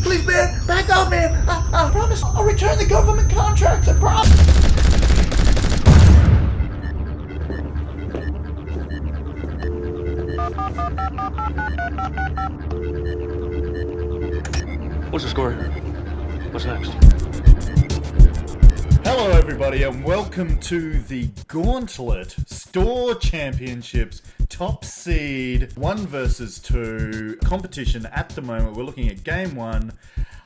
Please, man, back up, man. I promise I'll return the government contracts. I promise. What's the score? What's next? Hello, everybody, and welcome to the Gauntlet Store Championships top seed 1 versus 2 competition. At the moment, we're looking at game 1.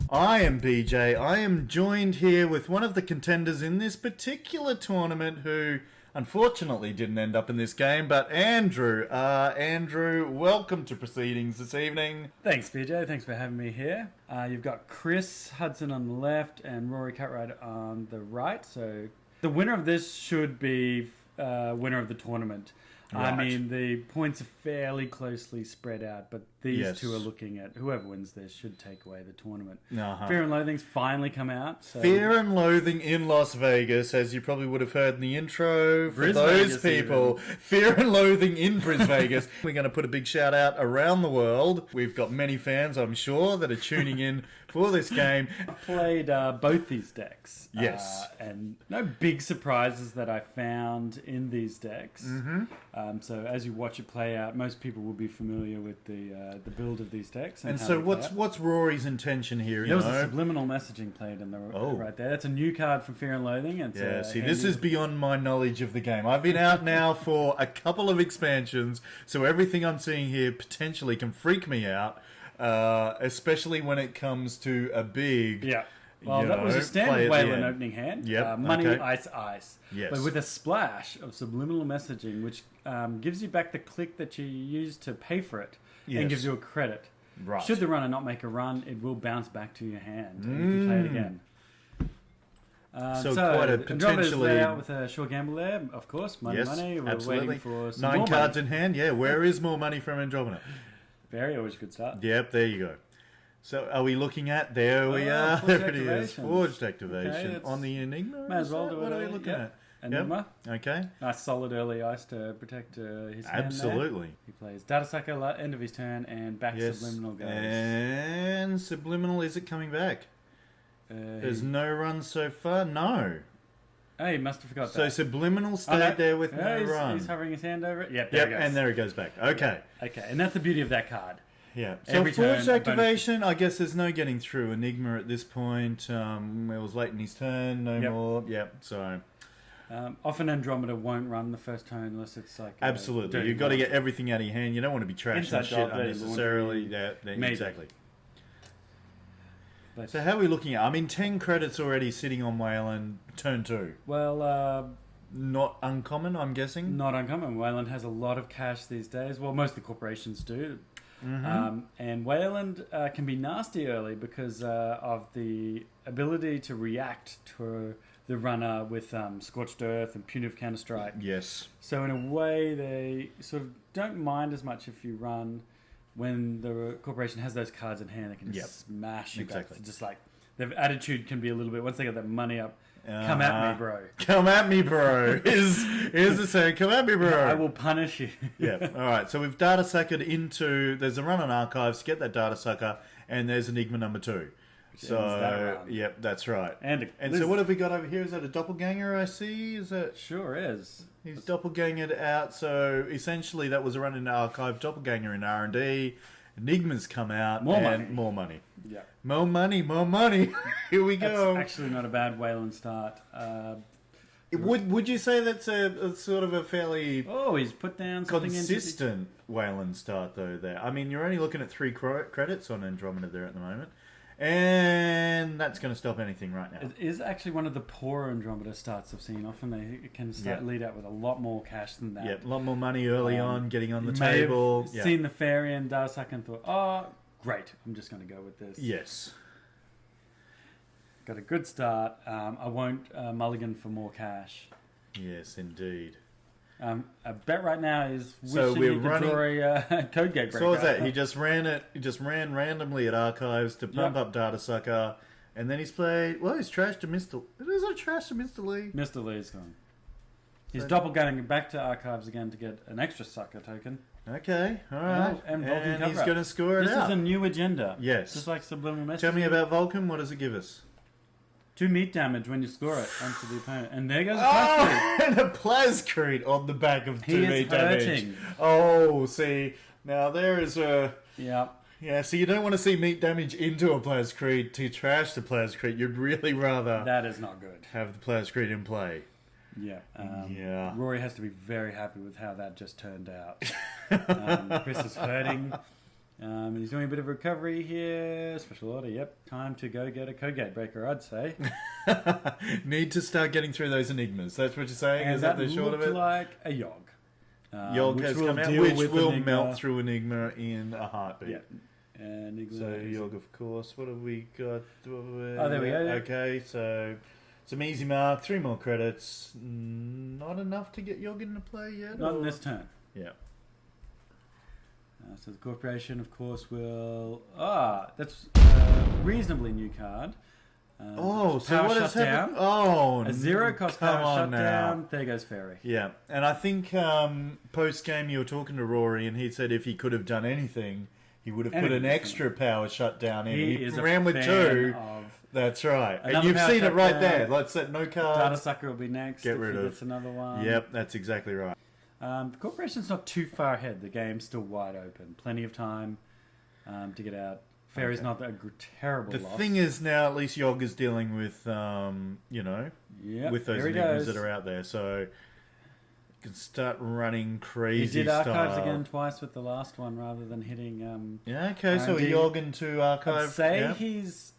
I am BJ. I am joined here with one of the contenders in this particular tournament who unfortunately didn't end up in this game, but Andrew. Andrew, welcome to proceedings this evening. Thanks, BJ. Thanks for having me here. You've got Chris Hudson on the left and Rory Cartwright on the right. So the winner of this should be winner of the tournament. Right. I mean, the points are fairly closely spread out, but these two are looking at whoever wins this should take away the tournament. Fear and Loathing's finally come out. So Fear and Loathing in Las Vegas, as you probably would have heard in the intro. For those people, even. Fear and Loathing in Brisbane, Vegas. We're going to put a big shout out around the world. We've got many fans, I'm sure, that are tuning in for this game. I've played both these decks. Yes. And no big surprises that I found in these decks. Mm-hmm. So as you watch it play out, most people will be familiar with the build of these decks. And so what's Rory's intention here? There was a subliminal messaging played in the right there. That's a new card from Fear and Loathing. It's this is beyond my knowledge of the game. I've been out now for a couple of expansions, so everything I'm seeing here potentially can freak me out, especially when it comes to a big... Yeah. Well, that was a standard Wayland opening hand. Yep. Money, ice. Yes. But with a splash of subliminal messaging, which gives you back the click that you used to pay for it, and gives you a credit. Right. Should the runner not make a run, it will bounce back to your hand. And you can play it again. So quite a potentially... layout with a short gamble there, of course. Money. We're absolutely. Waiting for some 9 more cards money. in hand. Yeah, where is more money from Andromeda? Always a good start. Yep, there you go. So are we looking at... There we are. There it is. Forged activation. Okay, on the Enigma? May as well do it. What are we looking at? Enigma. Yep. Okay. Nice solid early ice to protect his hand. Absolutely. There. He plays Data Sucker, end of his turn, and back Subliminal goes. And Subliminal, is it coming back? There's no run so far? No. Oh, he must have forgot that. So Subliminal stayed there with no run. He's hovering his hand over it. Yep, and there he goes back. Okay. Okay, and that's the beauty of that card. Yeah. So Forged activation, I guess there's no getting through Enigma at this point. It was late in his turn, no more. Yep, so... often Andromeda won't run the first turn unless it's like... Absolutely. You've got to get everything out of your hand. You don't want to be trashing shit unnecessarily. Maybe. Exactly. But so how are we looking at? I mean, 10 credits already sitting on Wayland, turn 2. Well... not uncommon, I'm guessing? Not uncommon. Wayland has a lot of cash these days. Well, most of the corporations do. Mm-hmm. And Wayland can be nasty early because of the ability to react to the runner with Scorched Earth and Punitive Counterstrike. Yes. So in a way, they sort of don't mind as much if you run when the corporation has those cards in hand. They can just smash you back. It's just like their attitude can be a little bit, once they get that money up, come at me, bro. Come at me, bro. Here's the saying, come at me, bro. I will punish you. Yeah. All right. So we've data suckered into... There's a run on archives to get that data sucker, and there's Enigma number 2. So, yep, that's right. And so what have we got over here? Is that a doppelganger I see? Is that... Sure is. He's doppelgangered out. So essentially that was a run in archive, doppelganger in R&D. Enigma's come out. More money. Yeah. More money. Here we go. That's actually not a bad Wayland start. Would you say that's a sort of a fairly... Oh, he's put down something consistent Wayland start, though, there. I mean, you're only looking at 3 credits on Andromeda there at the moment. And that's going to stop anything right now. It is actually one of the poorer Andromeda starts I've seen. Often they can lead out with a lot more cash than that. Yeah, a lot more money early on, getting on the table. May have seen the fairy and Darsak and thought, oh, great, I'm just going to go with this. Yes. Got a good start. I won't mulligan for more cash. Yes, indeed. I bet right now is wishing he could draw a code gate breaker. So what was that? He just ran it. He just ran randomly at archives to pump up Data Sucker, and then he's played. Well, he's trashed to Mr. Is it trashed to Mr. Lee? Mr. Lee's gone. He's doppelganging back to archives again to get an extra sucker token. Okay, all right. And Vulcan he's going to score it This out. is a new agenda. Yes. Just like subliminal messaging. Tell me about Vulcan. What does it give us? 2 meat damage when you score it onto the opponent. And there goes the plascrete. And a plascrete on the back of 2 meat damage. Hurting. Oh, see. Now there is a... Yeah. Yeah, so you don't want to see meat damage into a plascrete to trash the plascrete. You'd really rather That is not good. have the plascrete in play. Yeah. Yeah. Rory has to be very happy with how that just turned out. Chris is hurting. He's doing a bit of recovery here. Special order, yep. Time to go get a code breaker, I'd say. Need to start getting through those enigmas. That's what you're saying? And is that the short of it? like a Yogg. Yogg has come out, which will melt through Enigma in a heartbeat. Yeah. Enigma. So Yogg, of course. What have we got? Oh, there we go. Okay, so some easy mark, 3 more credits. Not enough to get Yogg into play yet? Not in this turn. Yeah. So the corporation, of course, will... that's a reasonably new card. So what has happened? Oh, a 0 cost come power on shutdown. now. There goes Fairy. Yeah, and I think post-game you were talking to Rory and he said if he could have done anything, he would have put an extra power shutdown in. He is ran a with fan 2. of... That's right. And Another you've power seen it right shutdown. there. Let's set no cards. Data Sucker will be next. Get if rid he of. gets another one. Yep, that's exactly right. The corporation's not too far ahead. The game's still wide open. Plenty of time to get out. Fairy's not a terrible The loss. thing is now at least Yogg is dealing with, with those enigmas that are out there. So you can start running crazy He did archives style. again twice with the last one rather than hitting... Yeah, okay, so a R&D. Yogg into archive. I'd say Yep. he's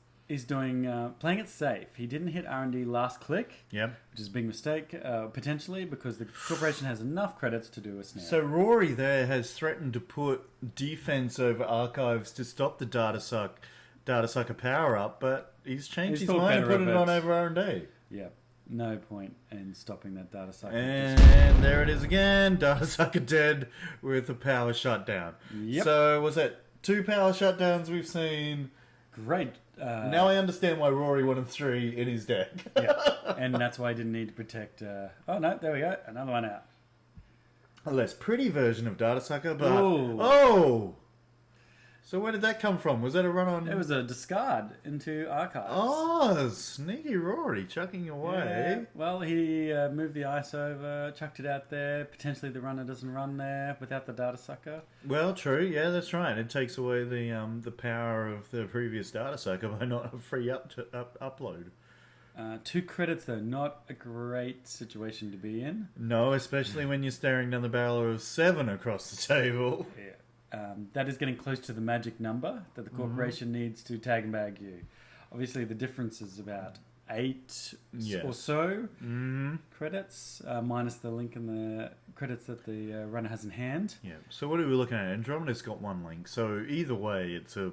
doing playing it safe. He didn't hit R&D last click, Yep. which is a big mistake, potentially, because the corporation has enough credits to do a snare. So Rory there has threatened to put defense over archives to stop the data sucker power up, but he's changed He's his thought mind and better put it of on it. over R&D. Yeah, no point in stopping that data sucker. And there it is again, data sucker dead with a power shutdown. Yep. So was that 2 power shutdowns we've seen? Great. Now I understand why Rory wanted 3 in his deck. Yeah, and that's why I didn't need to protect... oh, no, there we go. Another one out. A less pretty version of data sucker, but... Ooh. Oh! So where did that come from? Was that a run on... It was a discard into archives. Oh, sneaky Rory chucking away. Yeah, well, he moved the ice over, chucked it out there. Potentially the runner doesn't run there without the data sucker. Well, true. Yeah, that's right. It takes away the power of the previous data sucker by not a free upload. 2 credits, though. Not a great situation to be in. No, especially when you're staring down the barrel of 7 across the table. Yeah. That is getting close to the magic number that the corporation needs to tag and bag you. Obviously, the difference is about 8 or so credits, minus the link and the credits that the runner has in hand. Yeah. So what are we looking at? Andromeda's got 1 link. So either way, it's a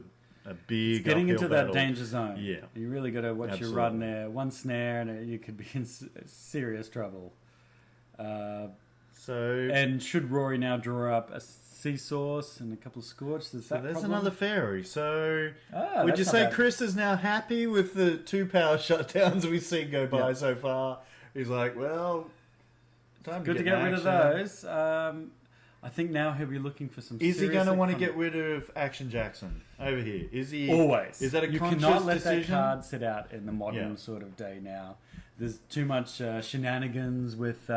big Getting into uphill battle. that danger zone. Yeah. You really got to watch your run there. 1 snare and you could be in serious trouble. And should Rory now draw up a sea source and a couple of scorch? There's another fairy. So would that's you not say bad. Chris is now happy with the 2 power shutdowns we've seen go by so far? He's like, well, time Good to get rid of those. I think now he'll be looking for some. Is he going to want to get rid of Action Jackson over here? Is he always? Is that a you conscious cannot let decision? that card sit out in the modern sort of day now. There's too much shenanigans with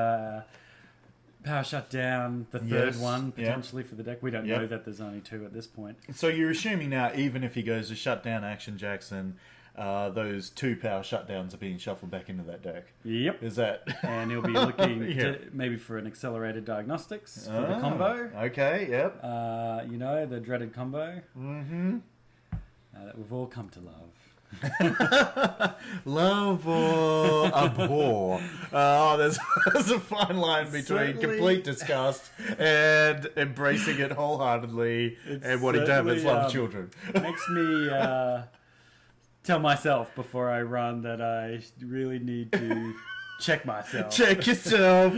power shutdown, the third one potentially for the deck. We don't know that there's only 2 at this point. So you're assuming now, even if he goes to shut down Action Jackson, those 2 power shutdowns are being shuffled back into that deck. Yep. Is that? And he'll be looking to, maybe for an accelerated diagnostics for the combo. Okay. Yep. The dreaded combo. Mm-hmm. That we've all come to love. Love or abhor. There's a fine line between Certainly. complete disgust and embracing it wholeheartedly and wanting to have its love children. Makes me tell myself before I run that I really need to check myself. Check yourself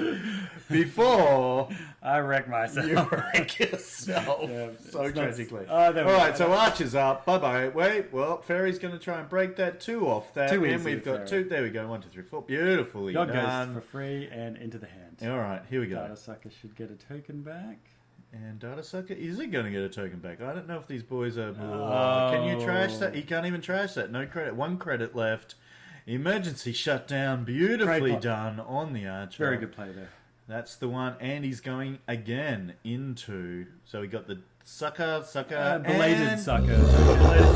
before I wreck myself. you wreck yourself. Yeah, So it's not- tragically. Oh, there we All go. right, so Arch is up. Bye-bye. Wait, well, Fairy's going to try and break that 2 off that. Too and easy, we've got Fairy. 2. There we go. 1, 2, 3, 4. Beautifully Dog goes done. for free and into the hand. All right, here we go. Data sucker should get a token back. And Data Sucker, is he going to get a token back? I don't know if these boys are... Can you trash that? He can't even trash that. No credit. 1 credit left. Emergency shutdown. Beautifully done on the Archer. Very good play there. That's the one. And he's going again into... So we got the Sucker, belated Sucker.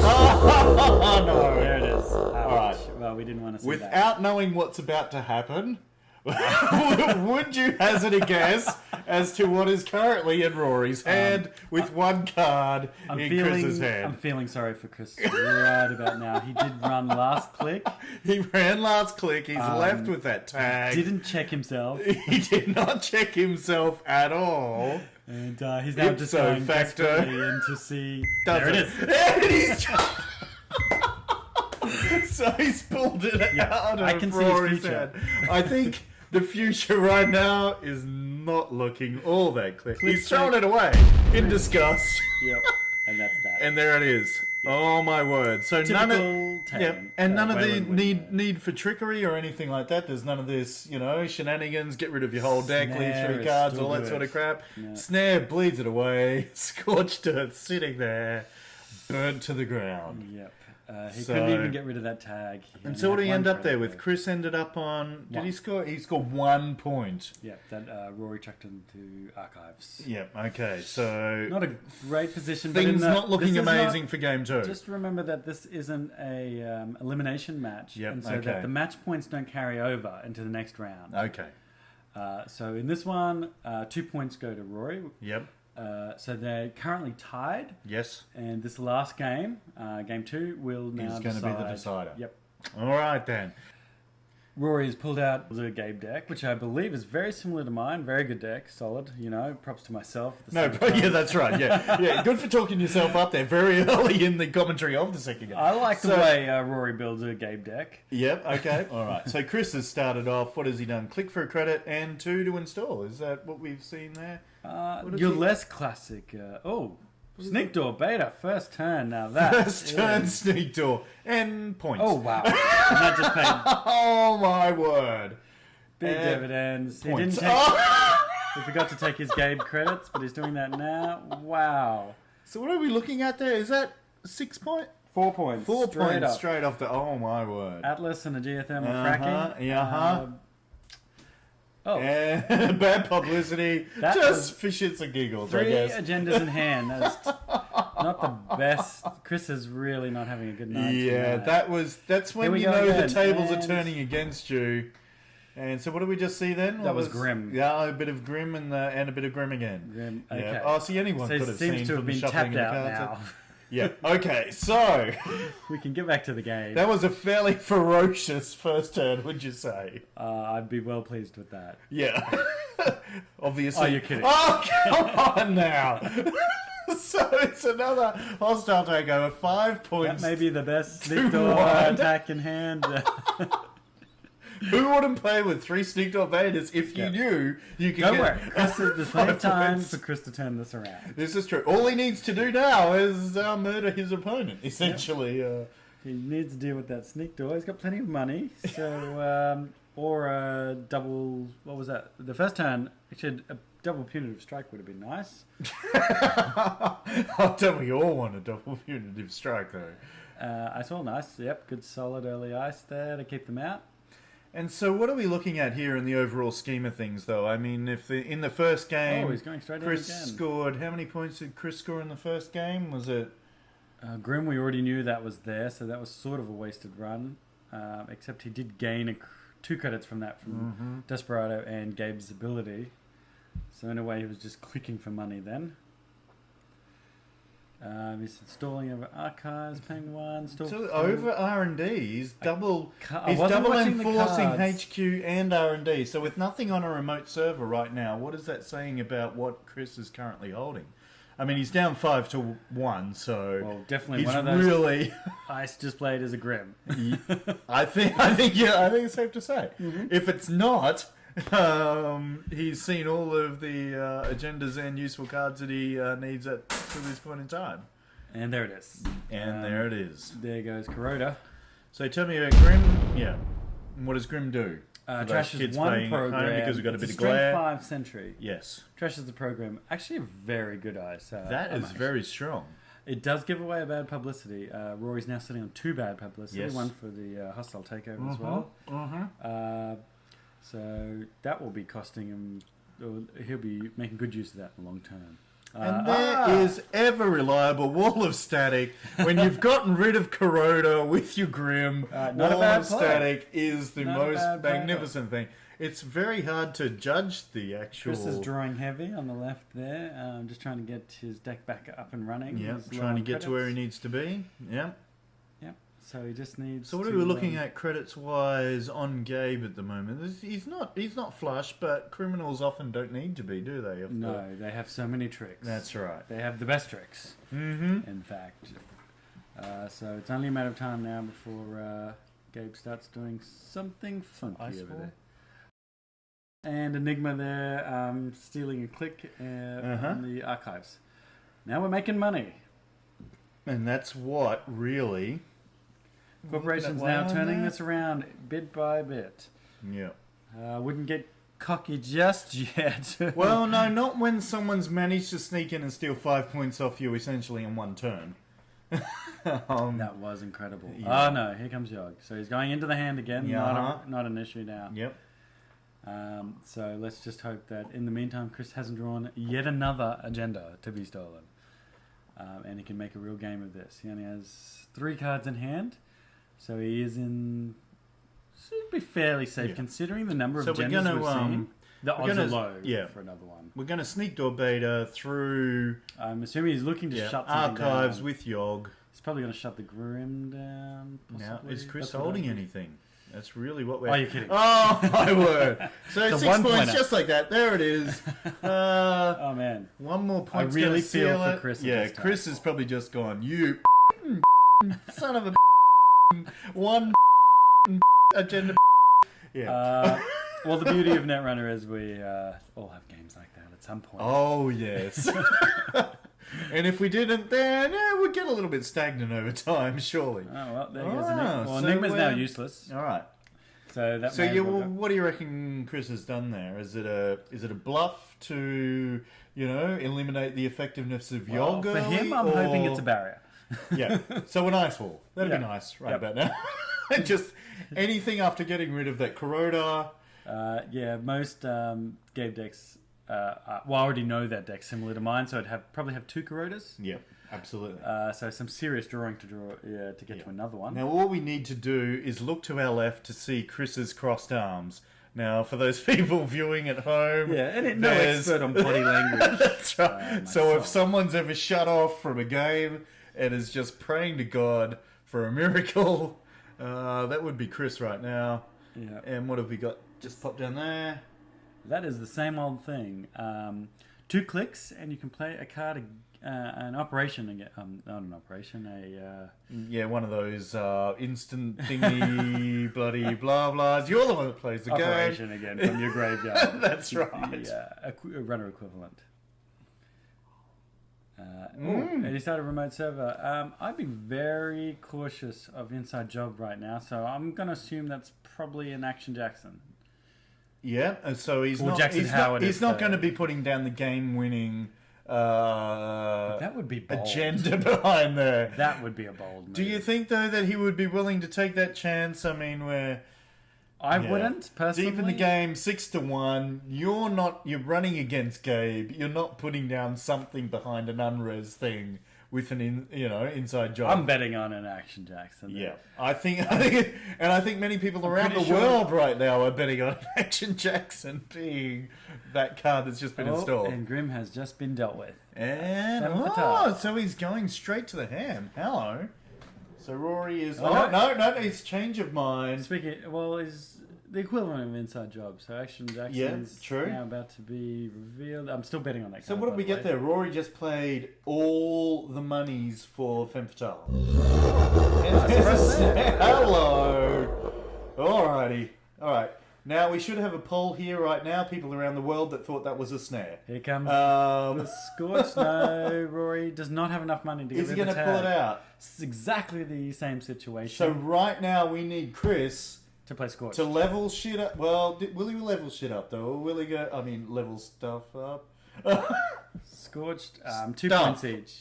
Oh, no. There it is. All right. Well, we didn't want to see that. Without knowing what's about to happen... would you hazard a guess as to what is currently in Rory's hand with 1 card in Chris's hand? I'm feeling sorry for Chris right about now. He did run last click. He ran last click. He's left with that tag. Didn't check himself. He did not check himself at all. And he's now just going desperately in to see... There it is. And he's... So he's pulled it out I of can see his Rory's future. hand. I think the future right now is not looking all that clear. He's thrown it away in disgust. Yep, and that's that. And there it is. Oh my word! So none of none of the need for trickery or anything like that. There's none of this, shenanigans. Get rid of your whole deck, leave 3 cards, all that sort of crap. Yeah. Snare bleeds it away. Scorched earth sitting there, burnt to the ground. Yep. He couldn't even get rid of that tag. And so what did he end up there with? Chris ended up on... Did he score? He scored 1 point. Yep, that Rory chucked into archives. Yep, okay, so... Not a great position. Things not looking amazing for game 2. Just remember that this isn't a elimination match. Yep, and so that the match points don't carry over into the next round. Okay. So in this one, 2 points go to Rory. Yep. So they're currently tied. Yes. And this last game, game 2, will now is going to be the decider. Yep. All right, then. Rory has pulled out the Gabe deck, which I believe is very similar to mine. Very good deck, solid. Props to myself. Yeah, that's right. Yeah, good for talking yourself up there very early in the commentary of the second game. I like the way Rory builds a Gabe deck. Yep. Okay. All right. So Chris has started off. What has he done? Click for a credit and 2 to install. Is that what we've seen there? Your less classic. Sneak Door Beta, first turn. Now that. First turn Sneak Door. And points. Oh, wow. And that just paid. Oh, my word. Big dividends. Points. He didn't take. He forgot to take his Gabe credits, but he's doing that now. Wow. So what are we looking at there? Is that 6 point? 4 points. 4 points up. straight off the... Oh, my word. Atlas and a geothermal fracking. Bad publicity. Just for shits and giggles, 3 I guess. agendas in hand. That's not the best. Chris is really not having a good night. Yeah, tonight. that's when you know the tables are turning against you. And so what did we just see then? That was Grim. Yeah, a bit of Grim and a bit of Grim again. Grim, okay. Yeah. Oh, see, anyone could have seen seems to have from the been shuffling tapped of the out cards. now. Yeah, okay, so... We can get back to the game. That was a fairly ferocious first turn, would you say? I'd be well pleased with that. Yeah. Obviously. Oh, you're kidding. Oh, come on now. So it's another hostile takeover, 5 points. That may be the best Sneak Door attack in hand. Who wouldn't play with 3 Sneak Door Betas if you knew you could Don't get... worry, Chris is the same time points. for Chris to turn this around. This is true. All he needs to do now is murder his opponent, essentially. He needs to deal with that Sneak Door. He's got plenty of money. So, or a double... What was that? The first turn, actually, a double punitive strike would have been nice. I don't we all want a double punitive strike, though. Ice all nice. Yep, good solid early ice there to keep them out. And so what are we looking at here in the overall scheme of things, though? I mean, if in the first game, he's going straight Chris in again. scored... How many points did Chris score in the first game? Was it... Grim, we already knew that was there, so that was sort of a wasted run. Except he did gain 2 credits from that, from Desperado and Gabe's ability. So in a way, he was just clicking for money then. He's installing over archives, paying 1. So over R&D, he's double watching enforcing the cards. HQ and R&D. So with nothing on a remote server right now, what is that saying about what Chris is currently holding? I mean, he's down 5-1, so definitely he's one of those. Really, ice just played as a Grim. I think it's safe to say. If it's not, he's seen all of the agendas and useful cards that he needs to this point in time. And there it is. And there it is. There goes Kuroda. So tell me about Grim. Yeah. What does Grim do? For those Trash kids is one playing at home program. because we've got a It's bit of Strength glare. 5 Sentry. Yes. Trash is the program. Actually, a very good eyes. That is very strong. It does give away a bad publicity. Rory's now sitting on 2 bad publicity. Yes. One for the hostile takeover as well. So that will be costing him. He'll be making good use of that in the long term. And there is ever reliable Wall of Static. When you've gotten rid of Corroder with your Grim, not a Wall bad of play. Static is the Not a most bad play. magnificent thing. It's very hard to judge the actual... Chris is drawing heavy on the left there. Just trying to get his deck back up and running. Yeah, He's low trying to on get to where he credits. needs to be. Yeah. Yep. So he just needs. So what are we looking at credits-wise on Gabe at the moment? He's not flush, but criminals often don't need to be, do they? No, they have so many tricks. That's right. They have the best tricks. Mm-hmm. In fact. So it's only a matter of time now before Gabe starts doing something funky Ice over Wall? there. And Enigma there, stealing a click on the archives. Now we're making money. And that's what, really... Corporation's now turning this around bit by bit. Yeah. Wouldn't get cocky just yet. Well, no, not when someone's managed to sneak in and steal 5 points off you essentially in one turn. That was incredible. Yeah. Oh no, here comes Yogg. So he's going into the hand again. Yeah. Not an issue now. Yep. So let's just hope that in the meantime Chris hasn't drawn yet another agenda to be stolen. And he can make a real game of this. He only has 3 cards in hand. So he is in... Should be fairly safe considering the number of agendas we've seen. The odds are low for another one. We're going to sneak door beta through... I'm assuming he's looking to shut something archives down. with Yogg. He's probably going to shut the Grim down, possibly. Now, is Chris That's what holding I- anything? That's really what we're... Oh, you're kidding. Oh, my word. So It's a 6 points, one-pointer. just like that. There it is. Oh, man. One more point. really feel for Chris at Yeah, this time. Chris has probably just gone, you son of a one agenda. Yeah. Well, the beauty of Netrunner is we all have games like that at some point. Oh, yes. And if we didn't, then we'd get a little bit stagnant over time, surely. Oh, well, there goes Enigma. Well, so Enigma's now useless. All right. So that So may yeah, as well well, go. what do you reckon Chris has done there? Is it a bluff to eliminate the effectiveness of Well, Yogg for him, I'm early, hoping or- it's a barrier. Yeah. So an ice wall. That'd Yeah. be nice right Yep. about now. Just anything after getting rid of that Corroder. Yeah, most Gabe decks. I already know that deck similar to mine, so I'd probably have 2 Corroders. Yeah, absolutely. So some serious drawing to get to another one. Now all we need to do is look to our left to see Chris's crossed arms. Now, for those people viewing at home, Yeah, and no there's- expert on body language. That's right. So myself. if someone's ever shut off from a game and is just praying to God for a miracle, that would be Chris right now. Yeah. And what have we got? Just pop down there. That is the same old thing. 2 clicks, and you can play a card, an operation again. Not an operation, Yeah, one of those instant thingy, bloody blah blahs. You're the one that plays the operation again from your graveyard. That's right. The runner equivalent. And he started a remote server. I'd be very cautious of Inside Job right now, so I'm going to assume that's probably an Action Jackson. Yeah, and so he's Or not. Jackson He's Howard not, is he's not the- going to be putting down the game-winning That would be bold. agenda behind there. That would be a bold move. Do you think though that he would be willing to take that chance? I mean, we're I wouldn't, personally. deep in the game, 6-1. You're running against Gabe. You're not putting down something behind an unres thing with an inside job. I'm betting on an Action Jackson. Yeah, I think, and I think many people around the pretty sure- world right now are betting on Action Jackson being that card that's just been installed. And Grim has just been dealt with. And Seven for top. so he's going straight to the ham. Hello. So Rory is Oh, no, it's change of mind. Speaking, well, is the equivalent of Inside Job. So Action Jackson's true. now about to be revealed. I'm still betting on that. So card, what did by we the get way. there? Rory just played all the monies for Femme Fatale. Hello. Alrighty. Alright. Now we should have a poll here right now. People around the world that thought that was a snare. Here comes the Scorch. Is No, Rory does not have enough money to get he rid going of to the pull it tag. out? It's exactly the same situation. So right now we need Chris to play Scorched. To level shit up. Well, will he level shit up though? Or will he go? I mean, level stuff up. Scorched, 2 points each.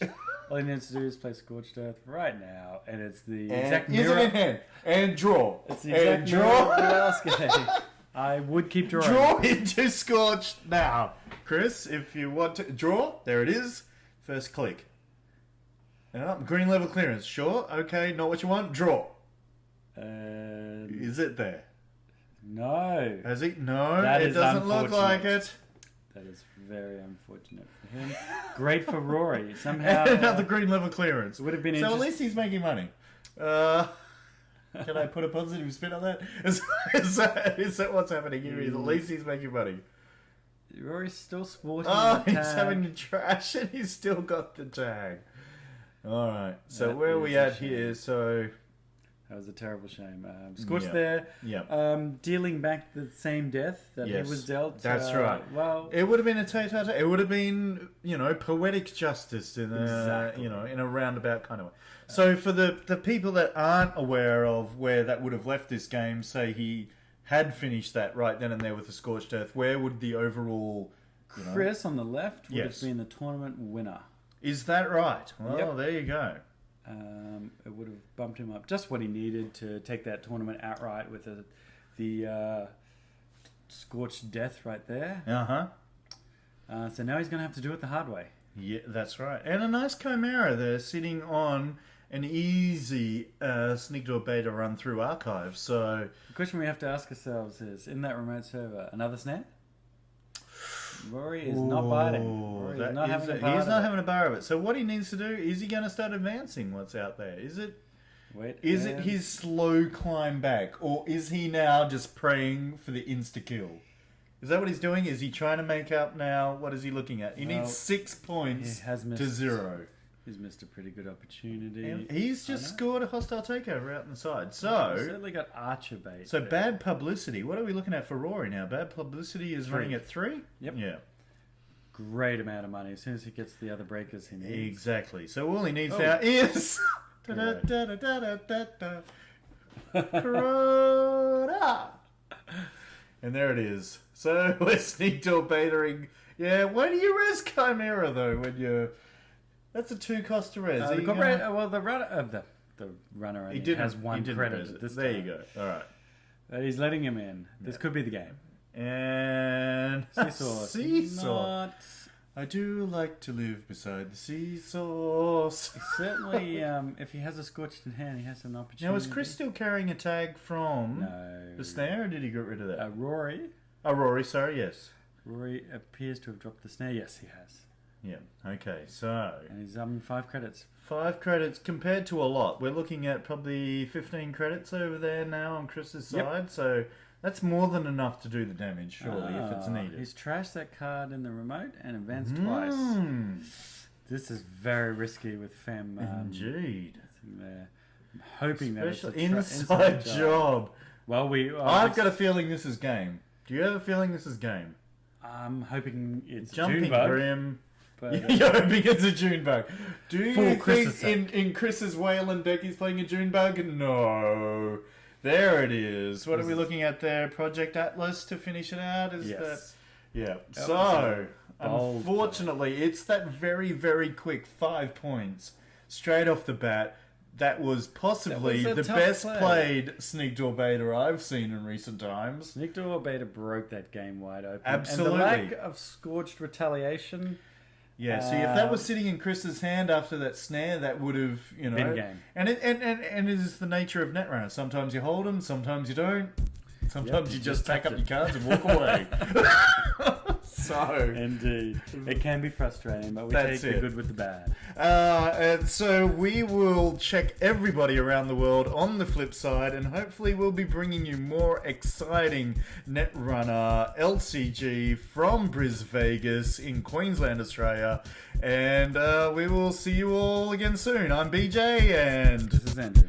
All he needs to do is play Scorched Earth right now, and it's the exact mirror. Is it in hand? And draw. It's the exact mirror of the last game. I would keep drawing. Draw into Scorched now. Chris, if you want to draw, there it is. First click. Green level clearance. Sure. Okay, not what you want. Draw. Is it there? No. Has he? No, That it is doesn't look like unfortunate. it. That is very unfortunate for him. Great for Rory. Somehow. Another green level clearance. Would have been So interesting. at least he's making money. Can I put a positive spin on that? Is that what's happening here? At least he's making money. Rory's still sporting Oh, the he's tag. having the trash and he's still got the tag. All right. So That where are is we a at shame. here? So That was a terrible shame. Scorched Yeah. there. Yeah. Dealing back the same death that Yes, he was dealt. that's right. Well, it would have been a tete-a-tete. It would have been, poetic justice in a, Exactly. in a roundabout kind of way. So for the people that aren't aware of where that would have left this game, say he had finished that right then and there with the Scorched Earth, where would the overall... Chris on the left would Yes. have been the tournament winner. Is that right? Well, Yep. there you go. It would have bumped him up just what he needed to take that tournament outright with the Scorched Death right there. Uh-huh. So now he's going to have to do it the hard way. Yeah, that's right. And a nice Chimera there sitting on an easy sneak door beta run through archive. So The question we have to ask ourselves is, in that remote server, another snare? Rory is not biting. Rory is not having a bar he's of not it. having a bar of it. So what he needs to do, is he going to start advancing what's out there? Is it his slow climb back? Or is he now just praying for the insta-kill? Is that what he's doing? Is he trying to make up now? What is he looking at? He needs 6 points he has to missed 0. He's missed a pretty good opportunity. And he's just scored a hostile takeover out on the side. He's So, certainly got Archer bait. so there. bad publicity. What are we looking at for Rory now? Bad publicity is 3. running at 3? Yep. Yeah. Great amount of money. As soon as he gets the other breakers he needs. Exactly. So all he needs Oh. now is... Corona. And there it is. So we're sneak door betaing. Yeah, why do you res Chimera though when you're... That's a 2 cost to res. Are you gonna- well, the runner only has 1 didn't credit res at it. this There time. you go. All right. He's letting him in. This could be the game. And... Seesaw. Seesaw. Not... I do like to live beside the seesaw. Certainly, if he has a Scorched in hand, he has an opportunity. Now, is Chris still carrying a tag from No. the snare, or did he get rid of that? Rory. Oh, Rory, sorry, yes. Rory appears to have dropped the snare. Yes, he has. Yeah, okay, so... And he's 5 credits. 5 credits compared to a lot. We're looking at probably 15 credits over there now on Chris's Yep. side, so that's more than enough to do the damage, surely, if it's needed. He's trashed that card in the remote and advanced twice. This is very risky with Fem. Indeed. There. I'm hoping that it's Special a inside job. Well, I've got a feeling this is game. Do you have a feeling this is game? I'm hoping it's Jumping Junebug. Grim. But, You're hoping it's a Junebug. Do you For think Chris's in Chris's Wayland deck he's playing a Junebug? No. There it is. What are we looking at there? Project Atlas to finish it out? Is Yes. that? Yeah. That So, was a bold unfortunately, it's that very, very quick 5 points straight off the bat. That was possibly That was a the tough best play. played Sneak Door Beta I've seen in recent times. Sneak Door Beta broke that game wide open. Absolutely. And the lack of Scorched retaliation. Yeah, see, if that was sitting in Chris's hand after that snare, that would have, Been game. And it is the nature of Netrunner. Sometimes you hold them, sometimes you don't. Sometimes you just pack up your cards and walk away. So, Indeed. It can be frustrating, but we That's take the it. good with the bad. and so we will check everybody around the world on the flip side, and hopefully we'll be bringing you more exciting Netrunner LCG from Vegas in Queensland, Australia. And we will see you all again soon. I'm BJ, and This is Andrew.